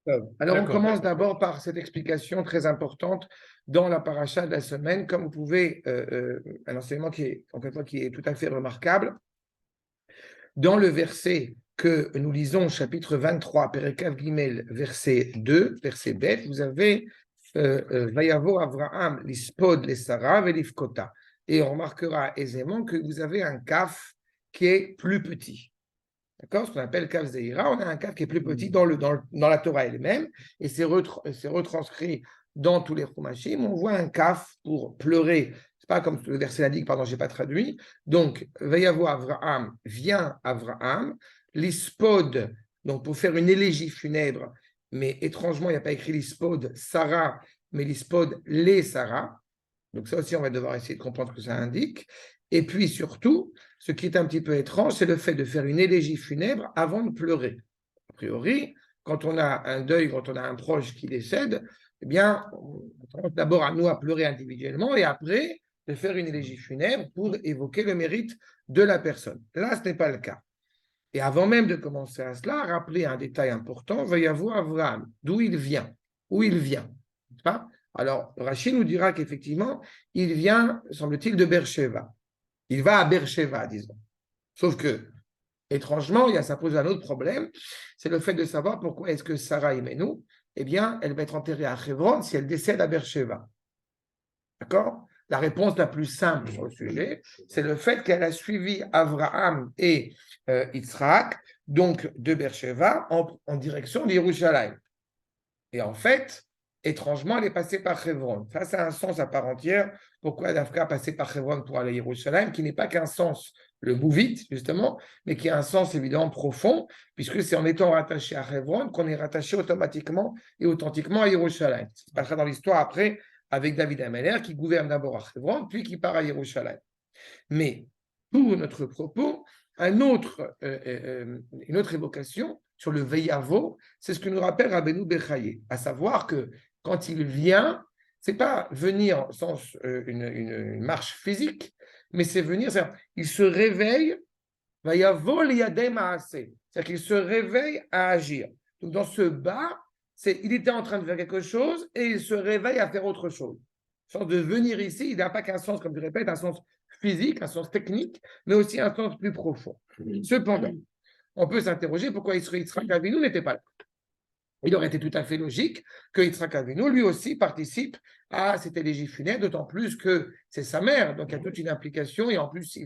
Alors, on D'accord. commence d'abord par cette explication très importante dans la paracha de la semaine. Comme vous pouvez, un enseignement qui est, encore une fois, qui est tout à fait remarquable. Dans le verset que nous lisons, chapitre 23, Perekav Gimel, verset 2, verset Bet, vous avez Vayavo Avraham, l'ispod, les Sarah, velifkota. Et on remarquera aisément que vous avez un kaf qui est plus petit. D'accord? Ce qu'on appelle Kaf Zeira, on a un kaf qui est plus petit dans la Torah elle-même, et c'est retranscrit dans tous les Chumashim. On voit un kaf pour pleurer. C'est pas comme le verset l'indique, pardon, je n'ai pas traduit. Donc, Vayavo Avraham, vient Avraham, l'ispod, donc pour faire une élégie funèbre, mais étrangement, il n'y a pas écrit l'ispod Sarah, mais l'ispod les Sarah. Donc ça aussi, on va devoir essayer de comprendre ce que ça indique. Et puis surtout, ce qui est un petit peu étrange, c'est le fait de faire une élégie funèbre avant de pleurer. A priori, quand on a un deuil, quand on a un proche qui décède, eh bien, on commence d'abord à nous à pleurer individuellement et après de faire une élégie funèbre pour évoquer le mérite de la personne. Là, ce n'est pas le cas. Et avant même de commencer à cela, rappeler un détail important, va y avoir Abraham, d'où il vient, où il vient. Pas? Alors, Rachid nous dira qu'effectivement, il vient, semble-t-il, de Beersheba. Il va à Beersheba, disons. Sauf que, étrangement, ça pose un autre problème, c'est le fait de savoir pourquoi est-ce que Sarah Imenou, eh bien, elle va être enterrée à Hebron si elle décède à Beersheba. D'accord? La réponse la plus simple sur le sujet, c'est le fait qu'elle a suivi Abraham et Yitzhak, donc de Beersheba, en direction d'Yerushalayim. Et en fait, étrangement, elle est passée par Hebron. Ça, c'est un sens à part entière. Pourquoi Dafka passé par Hebron pour aller à Yerushalayim, qui n'est pas qu'un sens, le bouvite, justement, mais qui a un sens évidemment profond, puisque c'est en étant rattaché à Hebron qu'on est rattaché automatiquement et authentiquement à Yerushalayim. Ça passera dans l'histoire après avec David Ameller, qui gouverne d'abord à Hebron, puis qui part à Yerushalayim. Mais pour notre propos, une autre évocation sur le Veyavo, c'est ce que nous rappelle Rabbeinu Bechaye, à savoir que quand il vient, c'est pas venir au sens une marche physique, mais c'est venir, il se réveille, Veyavo liyadei maaseh, c'est-à-dire qu'il se réveille à agir. Donc dans ce bas, il était en train de faire quelque chose et il se réveille à faire autre chose. Le sens de venir ici, il n'a pas qu'un sens, comme je répète, un sens physique, un sens technique, mais aussi un sens plus profond. Cependant, on peut s'interroger pourquoi Yitzhak Avinu n'était pas là. Il aurait été tout à fait logique que Yitzhak Avinu, lui aussi, participe à cette élégie funèbre, d'autant plus que c'est sa mère, donc il y a toute une implication, et en plus,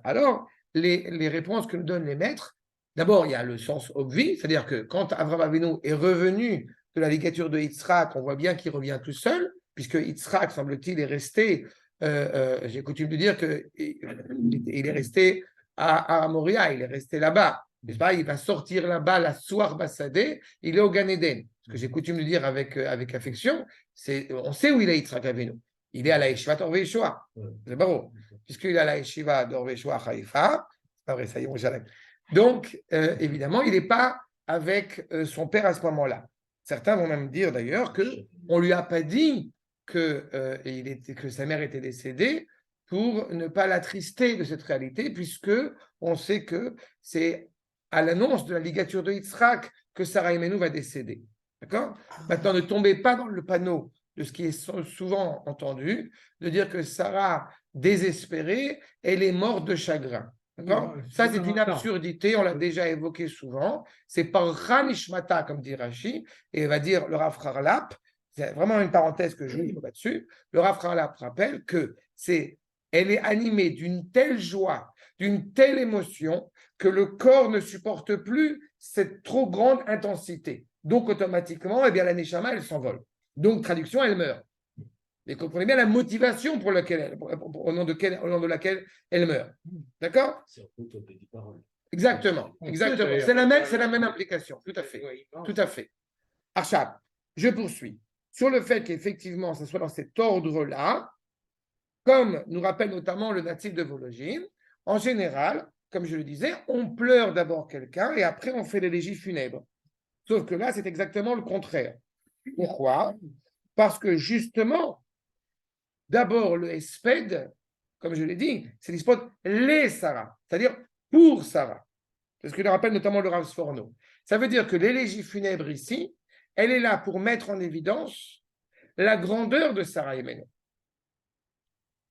alors, les réponses que nous donnent les maîtres, d'abord, il y a le sens obvi, c'est-à-dire que quand Avraham Avinu est revenu de la ligature de Yitzhak, on voit bien qu'il revient tout seul, puisque Yitzhak, semble-t-il, est resté, j'ai coutume de dire qu'il est resté à Moria, il est resté là-bas. Il va sortir là-bas la soir Bassadé, il est au Gan Eden. Ce que j'ai coutume de dire avec affection, on sait où il est Yitzhak Avinu. Il est à la Yeshiva d'Orve Yeshua. C'est barreau. Puisqu'il est à la Yeshiva d'Orve Yeshua à Haïfa, c'est pas vrai, ça y est, donc, évidemment, il n'est pas avec son père à ce moment-là. Certains vont même dire d'ailleurs qu'on ne lui a pas dit que sa mère était décédée pour ne pas l'attrister de cette réalité, puisque on sait que c'est à l'annonce de la ligature de Yitzhak que Sarah Imenou va décéder. D'accord? Maintenant, ne tombez pas dans le panneau de ce qui est souvent entendu, de dire que Sarah, désespérée, elle est morte de chagrin. D'accord? Ça, c'est une absurdité, on l'a déjà évoqué souvent. C'est par Ranishmata, comme dit Rashi, et il va dire le Rav Harlap, c'est vraiment une parenthèse que je ouvre là-dessus. Le Rav Harlap rappelle que elle est animée d'une telle joie, d'une telle émotion, que le corps ne supporte plus cette trop grande intensité. Donc, automatiquement, eh bien, la Neshama, elle s'envole. Donc, traduction, elle meurt. Et comprenez bien la motivation au nom de laquelle elle meurt. D'accord? Exactement. Exactement. C'est la même implication. Tout à fait. Tout à fait. Arshab, je poursuis. Sur le fait qu'effectivement, ce soit dans cet ordre-là, comme nous rappelle notamment le natif de Vologine, en général, comme je le disais, on pleure d'abord quelqu'un et après on fait l'élégie funèbre. Sauf que là, c'est exactement le contraire. Pourquoi? Parce que justement, d'abord le Esped, comme je l'ai dit, c'est l'Esped les Sarah, c'est-à-dire pour Sarah. C'est ce que le rappelle notamment le Rav Sforno. Ça veut dire que l'élégie funèbre ici, elle est là pour mettre en évidence la grandeur de Sarah Imenu.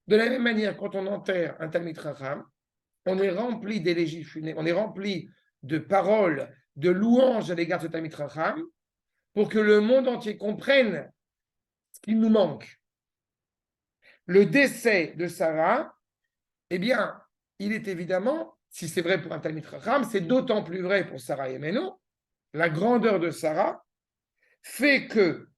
De la même manière, quand on enterre un Talmid Chacham, on est rempli d'élégies funèbres, on est rempli de paroles, de louanges à l'égard de ce Talmid Chacham, pour que le monde entier comprenne ce qu'il nous manque. Le décès de Sarah, eh bien, il est évidemment, si c'est vrai pour un Talmid Chacham, c'est d'autant plus vrai pour Sarah Imenu. La grandeur de Sarah fait que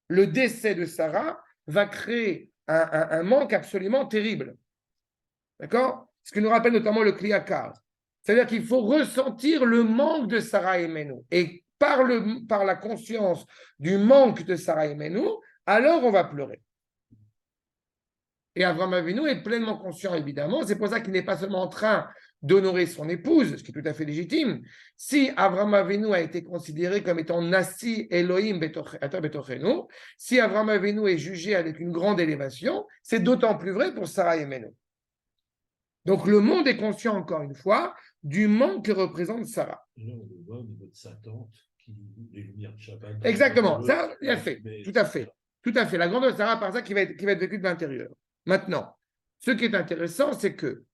le décès de Sarah va créer un manque absolument terrible. D'accord? Ce que nous rappelle notamment le Kliyakar. C'est-à-dire qu'il faut ressentir le manque de Sarah Imenu. Et par la conscience du manque de Sarah Imenu, alors on va pleurer. Et Avraham Avinu est pleinement conscient, évidemment. C'est pour ça qu'il n'est pas seulement en train d'honorer son épouse, ce qui est tout à fait légitime. Si Avraham Avinu a été considéré comme étant Nasi Elohim Betochenu, si Avraham Avinu est jugé avec une grande élévation, c'est d'autant plus vrai pour Sarah Imenu. Donc le monde est conscient, encore une fois, du manque que représente Sarah. Et là, on le voit au niveau de sa tante, qui les lumières de Shabbat. Exactement, ça, il a fait, tout à fait. Tout à fait, la grandeur de Sarah, par ça, qui va être vécue de l'intérieur. Maintenant, ce qui est intéressant, c'est que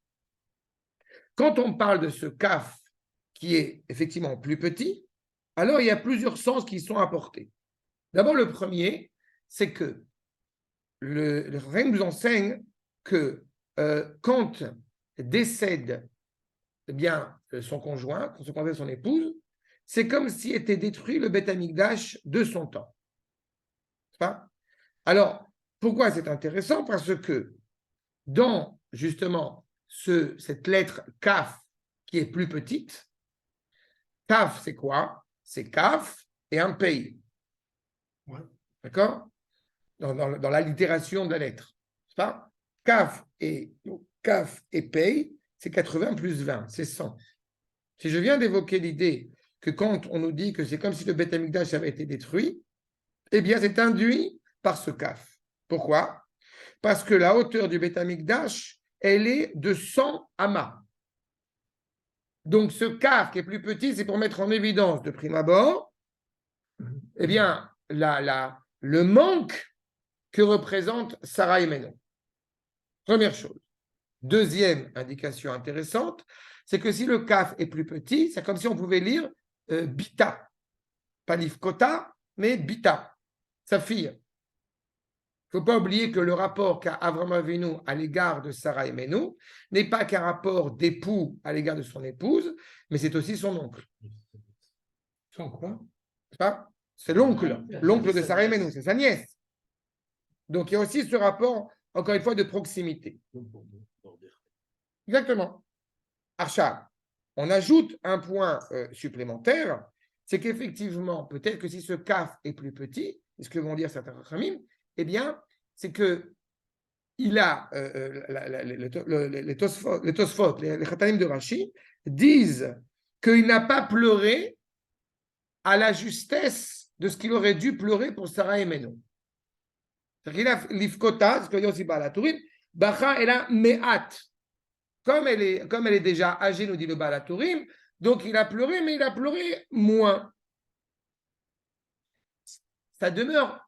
quand on parle de ce kaf qui est effectivement plus petit, alors il y a plusieurs sens qui sont apportés. D'abord, le premier, c'est que le Rem nous enseigne que quand décède bien, son conjoint, quand son épouse, c'est comme si était détruit le Beth Amikdash de son temps. Alors, pourquoi c'est intéressant? Parce que dans justement cette lettre Kaf qui est plus petite, Kaf c'est quoi? C'est Kaf et un pays. Ouais. D'accord? Dans l'allitération de la lettre. C'est pas? Kaf et Pei, c'est 80 plus 20, c'est 100. Si je viens d'évoquer l'idée que quand on nous dit que c'est comme si le Beth Amikdash avait été détruit, eh bien c'est induit par ce Kaf. Pourquoi? Parce que la hauteur du Beth Amikdash, elle est de 100 amas. Donc ce Kaf qui est plus petit, c'est pour mettre en évidence de prime abord, eh bien, le manque que représente Sarah Imenu. Première chose. Deuxième indication intéressante, c'est que si le Kaf est plus petit, c'est comme si on pouvait lire Bita. Pas Livkota, mais Bita, sa fille. Il ne faut pas oublier que le rapport qu'a Avraham Avinu à l'égard de Sarah Imenu n'est pas qu'un rapport d'époux à l'égard de son épouse, mais c'est aussi son oncle. Son quoi? C'est l'oncle de Sarah Imenu, c'est sa nièce. Donc il y a aussi ce rapport, encore une fois, de proximité. Exactement. Archa, on ajoute un point supplémentaire, c'est qu'effectivement, peut-être que si ce kaf est plus petit, c'est ce que vont dire certains rachamim, eh bien, c'est que il a les Tosfot, les Khatanim de Rashi disent qu'il n'a pas pleuré à la justesse de ce qu'il aurait dû pleurer pour Sarah Imenu. C'est-à-dire qu'il a l'ifkota, ce que dit aussi Baal HaTurim, Bacha et la me'at. Comme elle est déjà âgée, nous dit le Baal HaTurim, donc il a pleuré, mais il a pleuré moins. Ça demeure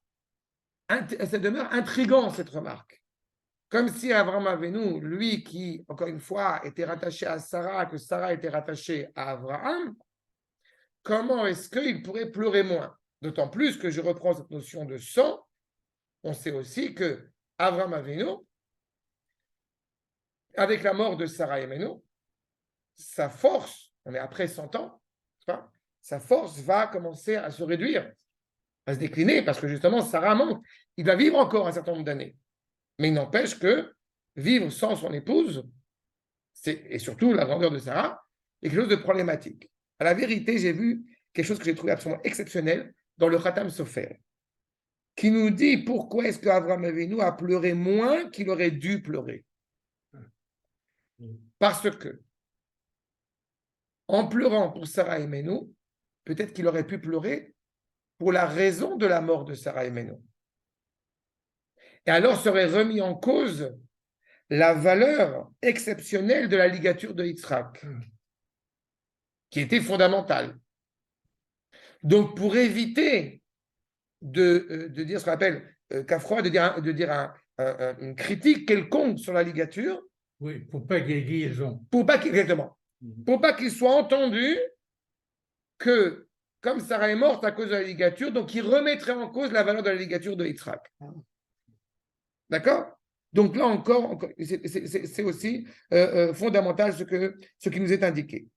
intriguant, cette remarque. Comme si Avraham Avinu, lui qui, encore une fois, était rattaché à Sarah, que Sarah était rattachée à Avraham, comment est-ce qu'il pourrait pleurer moins? D'autant plus que je reprends cette notion de sang, on sait aussi que Avraham Avinu, avec la mort de Sarah Imenu, sa force, on est après 100 ans, sa force va commencer à se réduire, à se décliner, parce que justement, Sarah manque. Il va vivre encore un certain nombre d'années. Mais il n'empêche que vivre sans son épouse, et surtout la grandeur de Sarah, est quelque chose de problématique. À la vérité, j'ai vu quelque chose que j'ai trouvé absolument exceptionnel dans le Khatam Sofer, qui nous dit pourquoi est-ce qu'Avraham Avinu a pleuré moins qu'il aurait dû pleurer. Parce que, en pleurant pour Sarah Imenu, peut-être qu'il aurait pu pleurer pour la raison de la mort de Sarah Imenu. Et alors serait remis en cause la valeur exceptionnelle de la ligature de Yitzhak, qui était fondamentale. Donc, pour éviter de dire ce qu'on appelle Kafroa, de dire une critique quelconque sur la ligature. Oui, pour pas qu'il y ait liaison. Exactement. Pour pas qu'il soit entendu que, comme Sarah est morte à cause de la ligature, donc il remettrait en cause la valeur de la ligature de Yitzhak. D'accord? Donc là encore c'est aussi fondamental ce qui nous est indiqué.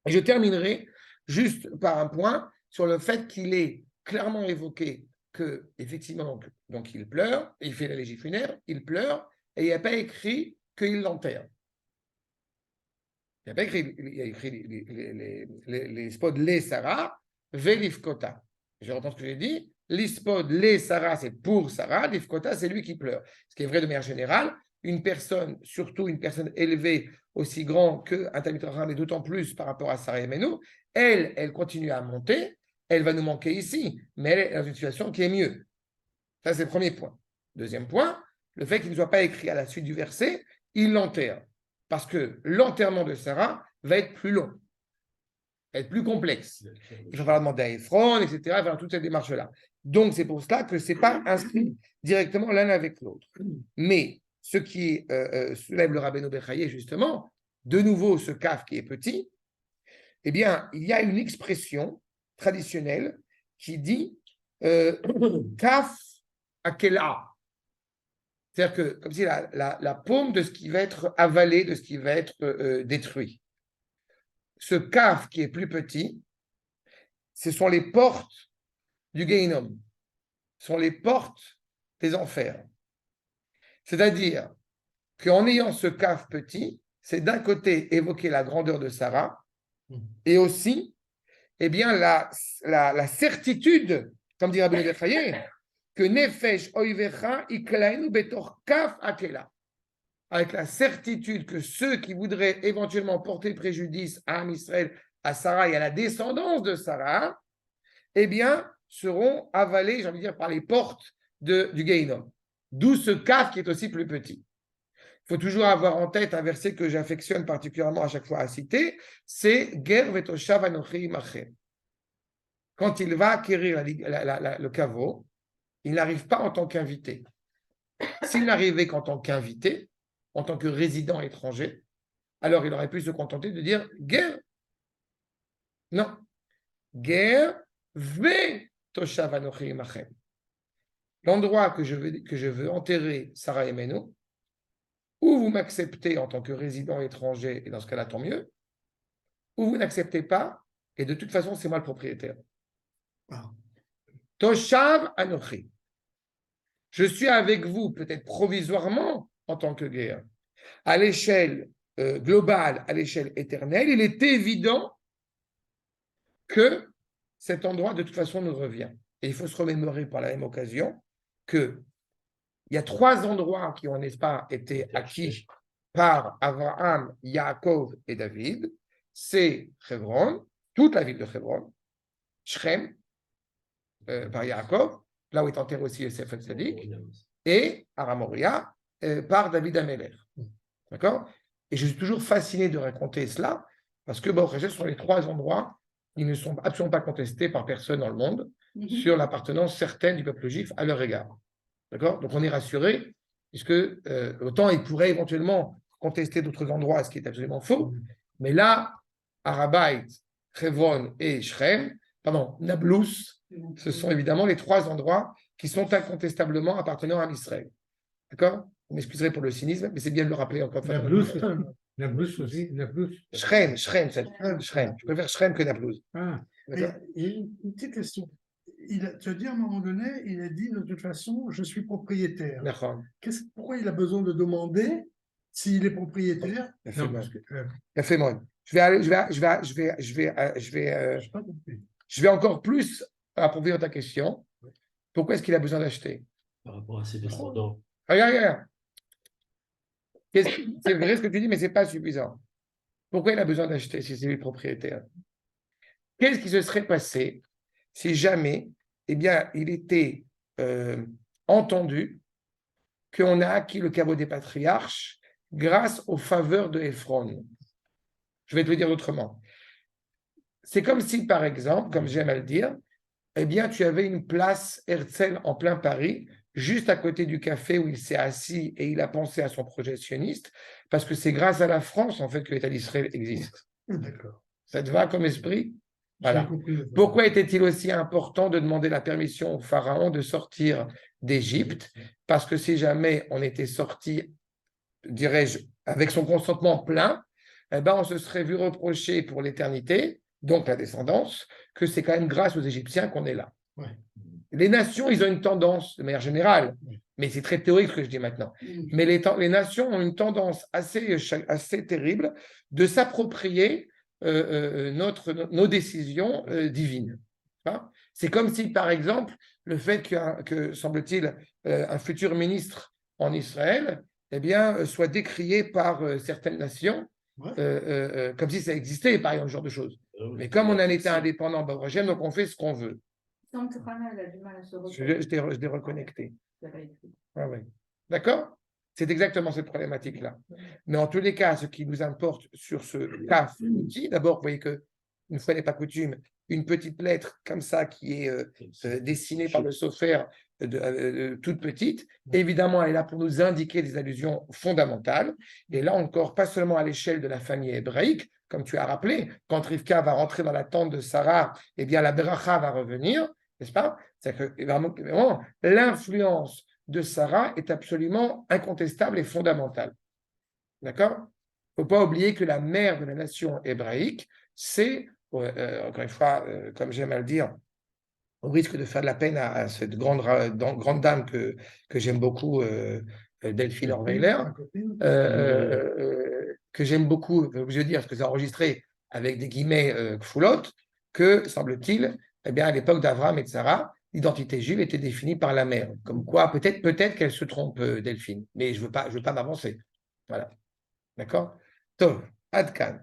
Et je terminerai juste par un point sur le fait qu'il est clairement évoqué que, effectivement, donc il pleure, il fait la légie funèbre, il pleure, et il n'y a pas écrit qu'il l'enterre. Il n'y a pas écrit, il y a écrit l'ispod les Sarah, velifkota. Je reprends ce que j'ai dit. L'ispod les Sarah, c'est pour Sarah, l'ifkota, c'est lui qui pleure. Ce qui est vrai de manière générale, une personne, surtout une personne élevée, aussi grande qu'un Talmid Chacham, et d'autant plus par rapport à Sarah et Menou, elle continue à monter, elle va nous manquer ici, mais elle est dans une situation qui est mieux. Ça, c'est le premier point. Deuxième point, le fait qu'il ne soit pas écrit à la suite du verset, il l'enterre. Parce que l'enterrement de Sarah va être plus long, va être plus complexe. Il va falloir demander à Ephron, etc., il va faire toute cette démarche-là. Donc, c'est pour cela que ce n'est pas inscrit directement l'un avec l'autre. Mais ce qui soulève le Rabbeinu Bechaye, justement, de nouveau, ce kaf qui est petit, eh bien, il y a une expression traditionnelle qui dit kaf akela. C'est-à-dire que, comme si la paume de ce qui va être avalé, de ce qui va être détruit. Ce kaf qui est plus petit, ce sont les portes du Gehinnom, ce sont les portes des enfers. C'est-à-dire qu'en ayant ce kaf petit, c'est d'un côté évoquer la grandeur de Sarah, et aussi, eh bien, la certitude, comme dit Rabbi Bechaye, que Nefesh Oivecha Iklainu Betor Kaf Akela. Avec la certitude que ceux qui voudraient éventuellement porter préjudice à Am Israël, à Sarah et à la descendance de Sarah, eh bien, seront avalés, j'ai envie de dire, par les portes du Gehinnom. D'où ce kaf qui est aussi plus petit. Il faut toujours avoir en tête un verset que j'affectionne particulièrement à chaque fois à citer, c'est Ger vetoshav anochi imachem. Quand il va acquérir le caveau, il n'arrive pas en tant qu'invité. S'il n'arrivait qu'en tant qu'invité, en tant que résident étranger, alors il aurait pu se contenter de dire Ger. Non. Ger vetoshav anochi imachem. L'endroit que je veux enterrer Sarah et Menou, ou vous m'acceptez en tant que résident étranger, et dans ce cas-là, tant mieux, ou vous n'acceptez pas, et de toute façon, c'est moi le propriétaire. Toshav Anochi. Je suis avec vous, peut-être provisoirement, en tant que guerre. À l'échelle globale, à l'échelle éternelle, il est évident que cet endroit, de toute façon, nous revient. Et il faut se remémorer par la même occasion que il y a 3 endroits qui ont, n'est-ce pas, été acquis par Abraham, Yaakov et David. C'est Hebron, toute la ville de Hebron, Shrem, par Yaakov, là où est enterré aussi Yosef Tzadik, et Aramoria, par David Ameler. D'accord? Et je suis toujours fasciné de raconter cela, parce que ce sont les 3 endroits qui ne sont absolument pas contestés par personne dans le monde sur l'appartenance certaine du peuple juif à leur égard. D'accord? Donc on est rassuré, puisque autant il pourrait éventuellement contester d'autres endroits, ce qui est absolument faux, mais là, Arabait, Hebron et Shrem, Nablus, ce sont évidemment les 3 endroits qui sont incontestablement appartenant à Israël. D'accord? Vous m'excuserez pour le cynisme, mais c'est bien de le rappeler encore une fois. Nablus aussi, Nablus. Shrem. Je préfère Shrem que Nablus. Mais il y a une petite question. Tu as dit à un moment donné, il a dit de toute façon, je suis propriétaire. D'accord. Pourquoi il a besoin de demander s'il est propriétaire? Je vais encore plus approfondir ta question. Pourquoi est-ce qu'il a besoin d'acheter? Par rapport à ses descendants. Regarde. C'est vrai ce que tu dis, mais ce n'est pas suffisant. Pourquoi il a besoin d'acheter si c'est lui le propriétaire? Qu'est-ce qui se serait passé si jamais, eh bien, il était entendu qu'on a acquis le caveau des patriarches grâce aux faveurs de Ephron? Je vais te le dire autrement. C'est comme si, par exemple, comme j'aime à le dire, eh bien, tu avais une place Herzl en plein Paris, juste à côté du café où il s'est assis et il a pensé à son projet sioniste, parce que c'est grâce à la France, en fait, que l'État d'Israël existe. D'accord. Ça te va comme esprit? J'ai Voilà. compris. Pourquoi était-il aussi important de demander la permission au pharaon de sortir d'Égypte? Parce que si jamais on était sorti, dirais-je, avec son consentement plein, eh ben, on se serait vu reprocher pour l'éternité, donc la descendance, que c'est quand même grâce aux Égyptiens qu'on est là. Ouais. Les nations, ils ont une tendance, de manière générale, mais c'est très théorique ce que je dis maintenant, mais les nations ont une tendance assez terrible de s'approprier nos décisions divines. Hein. C'est comme si, par exemple, le fait que semble-t-il, un futur ministre en Israël eh bien, soit décrié par certaines nations, Ouais. comme si ça existait, par exemple, ce genre de choses. Mais comme on a un État indépendant, donc on fait ce qu'on veut. Elle a du mal à se Je l'ai reconnecté. Ah, ouais. D'accord? C'est exactement cette problématique-là. Mais en tous les cas, ce qui nous importe sur ce cas, d'abord, vous voyez que, une fois n'est pas coutume, une petite lettre comme ça qui est dessinée par le Sofer, toute petite, évidemment, elle est là pour nous indiquer des allusions fondamentales. Et là encore, pas seulement à l'échelle de la famille hébraïque, comme tu as rappelé, quand Rivka va rentrer dans la tente de Sarah, eh bien la bracha va revenir, n'est-ce pas? C'est-à-dire que vraiment, l'influence de Sarah est absolument incontestable et fondamentale. D'accord? Il ne faut pas oublier que la mère de la nation hébraïque, c'est, encore une fois, comme j'aime à le dire, au risque de faire de la peine à cette grande dame que j'aime beaucoup, Delphine Orweiler, que j'aime beaucoup, je veux dire, parce que c'est enregistré avec des guillemets foulottes, que, semble-t-il, eh bien, à l'époque d'Avram et de Sarah, l'identité juive était définie par la mère. Comme quoi, peut-être qu'elle se trompe, Delphine, mais je veux pas m'avancer. Voilà. D'accord? Tov, Adkan.